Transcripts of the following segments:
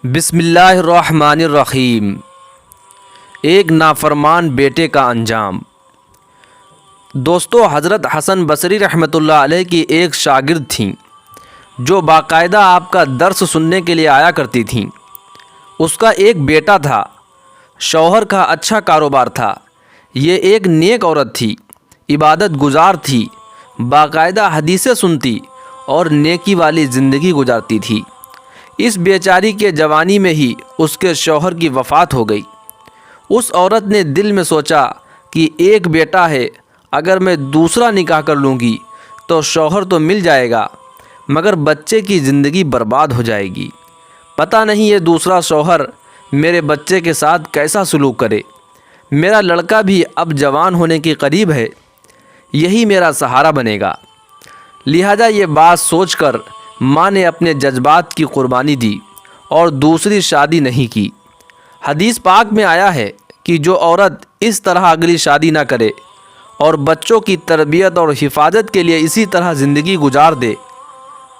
بسم اللہ الرحمن الرحیم۔ ایک نافرمان بیٹے کا انجام۔ دوستو، حضرت حسن بصری رحمۃ اللہ علیہ کی ایک شاگرد تھیں جو باقاعدہ آپ کا درس سننے کے لیے آیا کرتی تھیں۔ اس کا ایک بیٹا تھا، شوہر کا اچھا کاروبار تھا۔ یہ ایک نیک عورت تھی، عبادت گزار تھی، باقاعدہ حدیثیں سنتی اور نیکی والی زندگی گزارتی تھی۔ اس بیچاری کے جوانی میں ہی اس کے شوہر کی وفات ہو گئی۔ اس عورت نے دل میں سوچا کہ ایک بیٹا ہے، اگر میں دوسرا نکاح کر لوں گی تو شوہر تو مل جائے گا، مگر بچے کی زندگی برباد ہو جائے گی۔ پتہ نہیں یہ دوسرا شوہر میرے بچے کے ساتھ کیسا سلوک کرے۔ میرا لڑکا بھی اب جوان ہونے کے قریب ہے، یہی میرا سہارا بنے گا۔ لہذا یہ بات سوچ کر ماں نے اپنے جذبات کی قربانی دی اور دوسری شادی نہیں کی۔ حدیث پاک میں آیا ہے کہ جو عورت اس طرح اگلی شادی نہ کرے اور بچوں کی تربیت اور حفاظت کے لیے اسی طرح زندگی گزار دے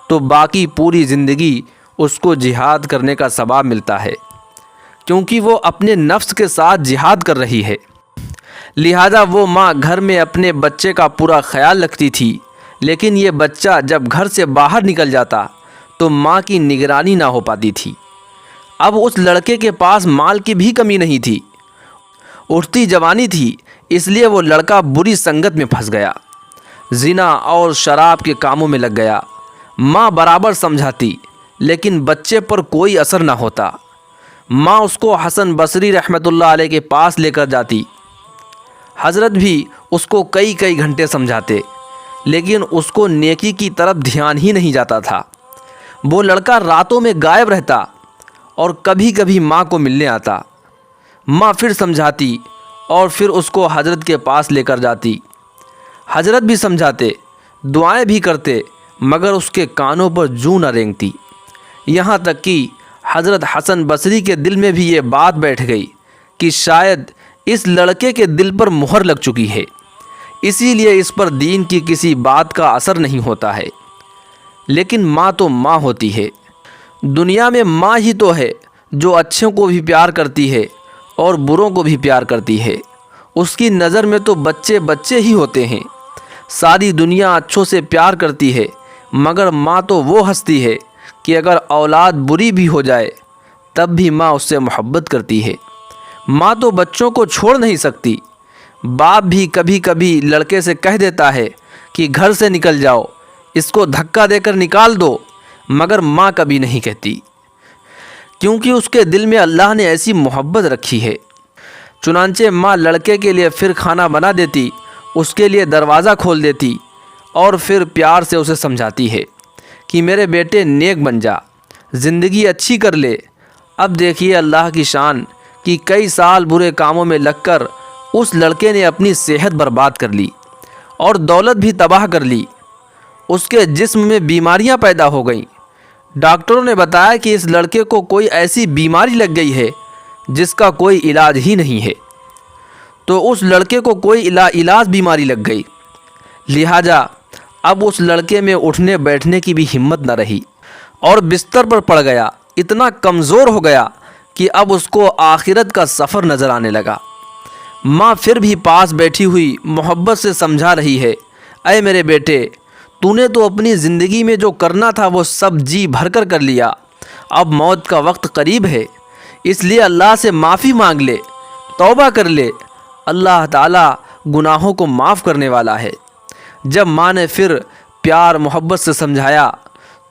تو باقی پوری زندگی اس کو جہاد کرنے کا ثواب ملتا ہے، کیونکہ وہ اپنے نفس کے ساتھ جہاد کر رہی ہے۔ لہذا وہ ماں گھر میں اپنے بچے کا پورا خیال رکھتی تھی، لیکن یہ بچہ جب گھر سے باہر نکل جاتا تو ماں کی نگرانی نہ ہو پاتی تھی۔ اب اس لڑکے کے پاس مال کی بھی کمی نہیں تھی، اٹھتی جوانی تھی، اس لیے وہ لڑکا بری سنگت میں پھنس گیا، زنا اور شراب کے کاموں میں لگ گیا۔ ماں برابر سمجھاتی لیکن بچے پر کوئی اثر نہ ہوتا۔ ماں اس کو حسن بصری رحمۃ اللہ علیہ کے پاس لے کر جاتی۔ حضرت بھی اس کو کئی گھنٹے سمجھاتے، لیکن اس کو نیکی کی طرف دھیان ہی نہیں جاتا تھا۔ وہ لڑکا راتوں میں غائب رہتا اور کبھی کبھی ماں کو ملنے آتا۔ ماں پھر سمجھاتی اور پھر اس کو حضرت کے پاس لے کر جاتی۔ حضرت بھی سمجھاتے، دعائیں بھی کرتے، مگر اس کے کانوں پر جوں نہ رینگتی۔ یہاں تک کہ حضرت حسن بصری کے دل میں بھی یہ بات بیٹھ گئی کہ شاید اس لڑکے کے دل پر مہر لگ چکی ہے، اسی لیے اس پر دین کی کسی بات کا اثر نہیں ہوتا ہے۔ لیکن ماں تو ماں ہوتی ہے، دنیا میں ماں ہی تو ہے جو اچھوں کو بھی پیار کرتی ہے اور بروں کو بھی پیار کرتی ہے۔ اس کی نظر میں تو بچے بچے ہی ہوتے ہیں۔ ساری دنیا اچھوں سے پیار کرتی ہے، مگر ماں تو وہ ہستی ہے کہ اگر اولاد بری بھی ہو جائے تب بھی ماں اس سے محبت کرتی ہے۔ ماں تو بچوں کو چھوڑ نہیں سکتی۔ باپ بھی کبھی کبھی لڑکے سے کہہ دیتا ہے کہ گھر سے نکل جاؤ، اس کو دھکا دے کر نکال دو، مگر ماں کبھی نہیں کہتی، کیونکہ اس کے دل میں اللہ نے ایسی محبت رکھی ہے۔ چنانچہ ماں لڑکے کے لیے پھر کھانا بنا دیتی، اس کے لیے دروازہ کھول دیتی اور پھر پیار سے اسے سمجھاتی ہے کہ میرے بیٹے نیک بن جا، زندگی اچھی کر لے۔ اب دیکھیے اللہ کی شان کہ کئی سال برے کاموں میں لگ کر اس لڑکے نے اپنی صحت برباد کر لی اور دولت بھی تباہ کر لی۔ اس کے جسم میں بیماریاں پیدا ہو گئیں۔ ڈاکٹروں نے بتایا کہ اس لڑکے کو کوئی ایسی بیماری لگ گئی ہے جس کا کوئی علاج ہی نہیں ہے۔ تو اس لڑکے کو کوئی علاج بیماری لگ گئی، لہذا اب اس لڑکے میں اٹھنے بیٹھنے کی بھی ہمت نہ رہی اور بستر پر پڑ گیا، اتنا کمزور ہو گیا کہ اب اس کو آخرت کا سفر نظر آنے لگا۔ ماں پھر بھی پاس بیٹھی ہوئی محبت سے سمجھا رہی ہے، اے میرے بیٹے، تو نے تو اپنی زندگی میں جو کرنا تھا وہ سب جی بھر کر لیا، اب موت کا وقت قریب ہے، اس لیے اللہ سے معافی مانگ لے، توبہ کر لے، اللہ تعالیٰ گناہوں کو معاف کرنے والا ہے۔ جب ماں نے پھر پیار محبت سے سمجھایا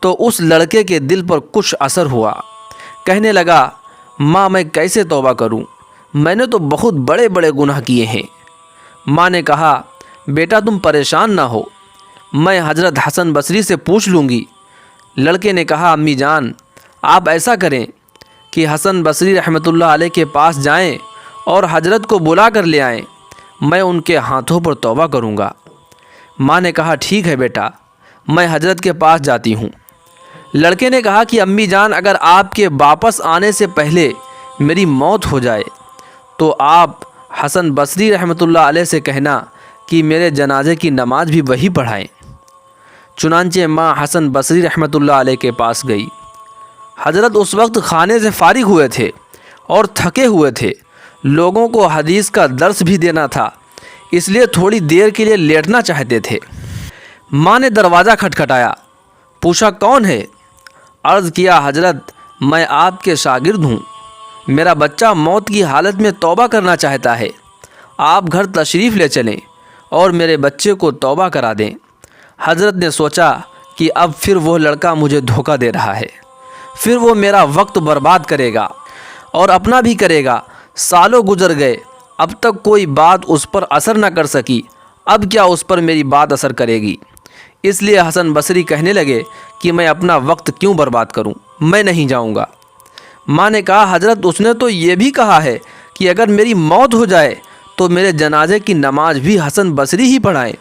تو اس لڑکے کے دل پر کچھ اثر ہوا۔ کہنے لگا، ماں میں کیسے توبہ کروں، میں نے تو بہت بڑے گناہ کیے ہیں۔ ماں نے کہا، بیٹا تم پریشان نہ ہو، میں حضرت حسن بصری سے پوچھ لوں گی۔ لڑکے نے کہا، امی جان آپ ایسا کریں کہ حسن بصری رحمۃ اللہ علیہ کے پاس جائیں اور حضرت کو بلا کر لے آئیں، میں ان کے ہاتھوں پر توبہ کروں گا۔ ماں نے کہا، ٹھیک ہے بیٹا، میں حضرت کے پاس جاتی ہوں۔ لڑکے نے کہا کہ امی جان اگر آپ کے واپس آنے سے پہلے میری موت ہو جائے تو آپ حسن بصری رحمۃ اللہ علیہ سے کہنا کہ میرے جنازے کی نماز بھی وہی پڑھائیں۔ چنانچہ ماں حسن بصری رحمۃ اللہ علیہ کے پاس گئی۔ حضرت اس وقت کھانے سے فارغ ہوئے تھے اور تھکے ہوئے تھے، لوگوں کو حدیث کا درس بھی دینا تھا، اس لیے تھوڑی دیر کے لیے لیٹنا چاہتے تھے۔ ماں نے دروازہ کھٹکھٹایا، پوچھا کون ہے؟ عرض کیا حضرت میں آپ کے شاگرد ہوں، میرا بچہ موت کی حالت میں توبہ کرنا چاہتا ہے، آپ گھر تشریف لے چلیں اور میرے بچے کو توبہ کرا دیں۔ حضرت نے سوچا کہ اب پھر وہ لڑکا مجھے دھوکہ دے رہا ہے، پھر وہ میرا وقت برباد کرے گا اور اپنا بھی کرے گا۔ سالوں گزر گئے، اب تک کوئی بات اس پر اثر نہ کر سکی، اب کیا اس پر میری بات اثر کرے گی؟ اس لیے حسن بصری کہنے لگے کہ میں اپنا وقت کیوں برباد کروں، میں نہیں جاؤں گا۔ ماں نے کہا حضرت اس نے تو یہ بھی کہا ہے کہ اگر میری موت ہو جائے تو میرے جنازے کی نماز بھی حسن بصری ہی پڑھائیں۔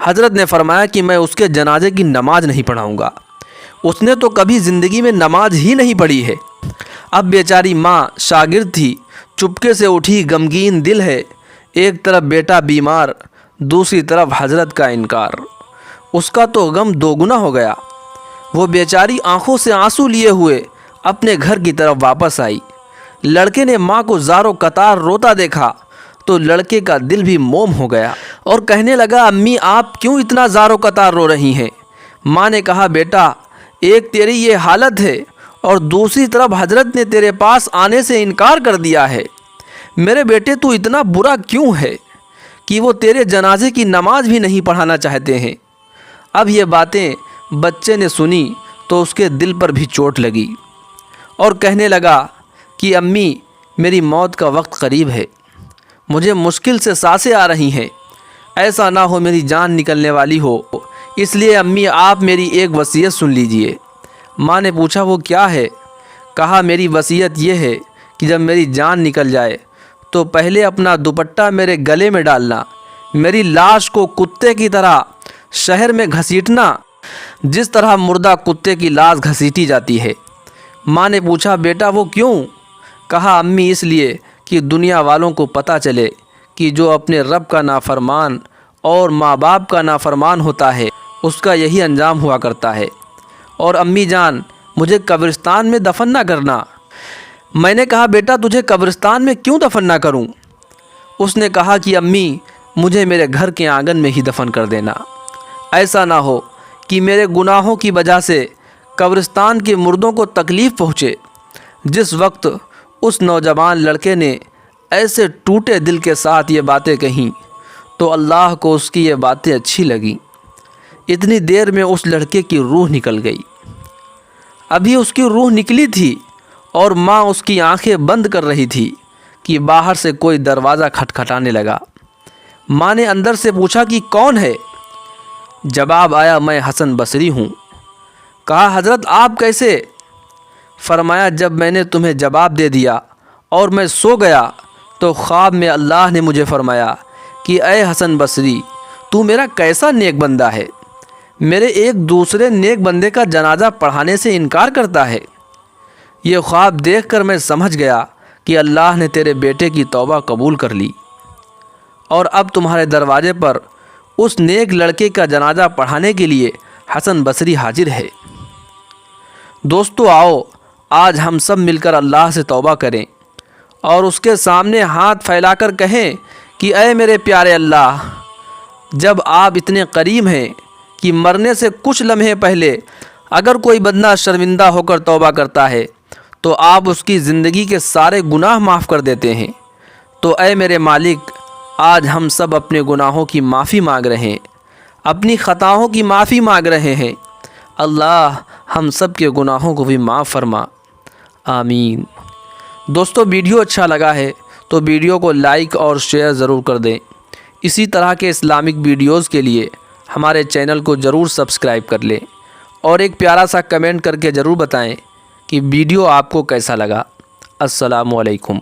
حضرت نے فرمایا کہ میں اس کے جنازے کی نماز نہیں پڑھاؤں گا، اس نے تو کبھی زندگی میں نماز ہی نہیں پڑھی ہے۔ اب بیچاری ماں شاگرد تھی، چپکے سے اٹھی، غمگین دل ہے، ایک طرف بیٹا بیمار، دوسری طرف حضرت کا انکار، اس کا تو غم دوگنا ہو گیا۔ وہ بیچاری آنکھوں سے آنسو لیے ہوئے اپنے گھر کی طرف واپس آئی۔ لڑکے نے ماں کو زارو قطار روتا دیکھا تو لڑکے کا دل بھی موم ہو گیا اور کہنے لگا امی آپ کیوں اتنا زارو قطار رو رہی ہیں؟ ماں نے کہا بیٹا ایک تیری یہ حالت ہے اور دوسری طرف حضرت نے تیرے پاس آنے سے انکار کر دیا ہے۔ میرے بیٹے تو اتنا برا کیوں ہے کہ وہ تیرے جنازے کی نماز بھی نہیں پڑھانا چاہتے ہیں؟ اب یہ باتیں بچے نے سنی تو اس کے دل پر بھی چوٹ لگی اور کہنے لگا کہ امی میری موت کا وقت قریب ہے، مجھے مشکل سے سانسیں آ رہی ہیں، ایسا نہ ہو میری جان نکلنے والی ہو، اس لیے امی آپ میری ایک وصیت سن لیجئے۔ ماں نے پوچھا وہ کیا ہے؟ کہا میری وصیت یہ ہے کہ جب میری جان نکل جائے تو پہلے اپنا دوپٹہ میرے گلے میں ڈالنا، میری لاش کو کتے کی طرح شہر میں گھسیٹنا جس طرح مردہ کتے کی لاش گھسیٹی جاتی ہے۔ ماں نے پوچھا بیٹا وہ کیوں؟ کہا امی اس لیے کہ دنیا والوں کو پتہ چلے کہ جو اپنے رب کا نافرمان اور ماں باپ کا نافرمان ہوتا ہے اس کا یہی انجام ہوا کرتا ہے۔ اور امی جان مجھے قبرستان میں دفن نہ کرنا۔ میں نے کہا بیٹا تجھے قبرستان میں کیوں دفن نہ کروں؟ اس نے کہا کہ امی مجھے میرے گھر کے آنگن میں ہی دفن کر دینا، ایسا نہ ہو کہ میرے گناہوں کی وجہ سے قبرستان کے مردوں کو تکلیف پہنچے۔ جس وقت اس نوجوان لڑکے نے ایسے ٹوٹے دل کے ساتھ یہ باتیں کہیں تو اللہ کو اس کی یہ باتیں اچھی لگیں۔ اتنی دیر میں اس لڑکے کی روح نکل گئی۔ ابھی اس کی روح نکلی تھی اور ماں اس کی آنکھیں بند کر رہی تھی کہ باہر سے کوئی دروازہ کھٹکھٹانے لگا۔ ماں نے اندر سے پوچھا کہ کون ہے؟ جواب آیا میں حسن بصری ہوں۔ کہا حضرت آپ کیسے؟ فرمایا جب میں نے تمہیں جواب دے دیا اور میں سو گیا تو خواب میں اللہ نے مجھے فرمایا کہ اے حسن بصری تو میرا کیسا نیک بندہ ہے، میرے ایک دوسرے نیک بندے کا جنازہ پڑھانے سے انکار کرتا ہے۔ یہ خواب دیکھ کر میں سمجھ گیا کہ اللہ نے تیرے بیٹے کی توبہ قبول کر لی اور اب تمہارے دروازے پر اس نیک لڑکے کا جنازہ پڑھانے کے لیے حسن بصری حاضر ہے۔ دوستو آؤ آج ہم سب مل کر اللہ سے توبہ کریں اور اس کے سامنے ہاتھ پھیلا کر کہیں کہ اے میرے پیارے اللہ، جب آپ اتنے قریب ہیں کہ مرنے سے کچھ لمحے پہلے اگر کوئی بندہ شرمندہ ہو کر توبہ کرتا ہے تو آپ اس کی زندگی کے سارے گناہ معاف کر دیتے ہیں، تو اے میرے مالک آج ہم سب اپنے گناہوں کی معافی مانگ رہے ہیں، اپنی خطاؤں کی معافی مانگ رہے ہیں۔ اللہ ہم سب کے گناہوں کو بھی معاف فرما، آمین۔ دوستو ویڈیو اچھا لگا ہے تو ویڈیو کو لائک اور شیئر ضرور کر دیں۔ اسی طرح کے اسلامک ویڈیوز کے لیے ہمارے چینل کو ضرور سبسکرائب کر لیں اور ایک پیارا سا کمنٹ کر کے ضرور بتائیں کہ ویڈیو آپ کو کیسا لگا۔ السلام علیکم۔